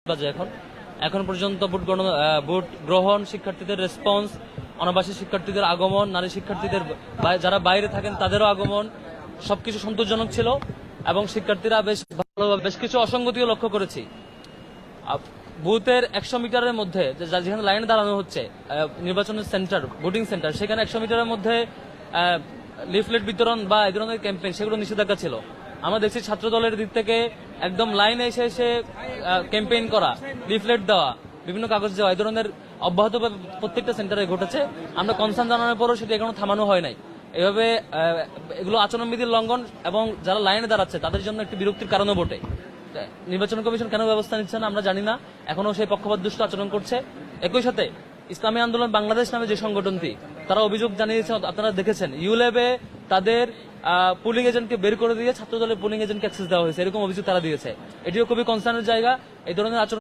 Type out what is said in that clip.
বাজে এখন পর্যন্ত ভোট গ্রহণ, শিক্ষার্থীদের রেসপন্স, অনাবাসী শিক্ষার্থীদের আগমন, নারী শিক্ষার্থীদের যারা বাইরে থাকেন তাদেরও আগমন সবকিছু সন্তোষজনক ছিল এবং শিক্ষার্থীরা বেশ ভালোভাবে বেশ কিছু অসঙ্গতিও লক্ষ্য করেছি। বুথের 100 মিটারের মধ্যে যেখানে লাইনে দাঁড়ানো হচ্ছে নির্বাচনের সেন্টার, ভোটিং সেন্টার, সেখানে 100 মিটারের মধ্যে লিফলেট বিতরণ বা এই ধরনের ক্যাম্পেইন সেগুলো নিষেধাজ্ঞা ছিল। আমরা দেখছি ছাত্র দলের দিক থেকে একদম লাইনে এসে ক্যাম্পেইন করা, লিফলেট দেওয়া, বিভিন্ন কাগজ দেওয়া, এই ধরনের অব্যাহতভাবে প্রত্যেকটা সেন্টারে ঘটেছে। আমরা কনসার্ন জানানোর পরও সেটা এখনো থামানো হয় নাই। এভাবে এগুলো আচরণবিধির লঙ্ঘন এবং যারা লাইনে দাঁড়াচ্ছে তাদের জন্য একটি বিরক্তির কারণও বটে। নির্বাচন কমিশন কেন ব্যবস্থা নিচ্ছে না আমরা জানি না, এখনো সেই পক্ষপাতদুষ্ট আচরণ করছে। একই সাথে ইসলামী আন্দোলন বাংলাদেশ নামে যে সংগঠনটি, তারা অভিযোগ জানিয়েছে, আপনারা দেখেছেন ইউল্যাবে তাদের পুলিং এজেন্টকে বের করে দিয়ে ছাত্র দলের পুলিং এজেন্টকে অ্যাক্সেস দেওয়া হয়েছে, এরকম অভিযোগ তারা দিয়েছে। এটিও খুবই কনসার্নের জায়গা। এই ধরনের আচরণ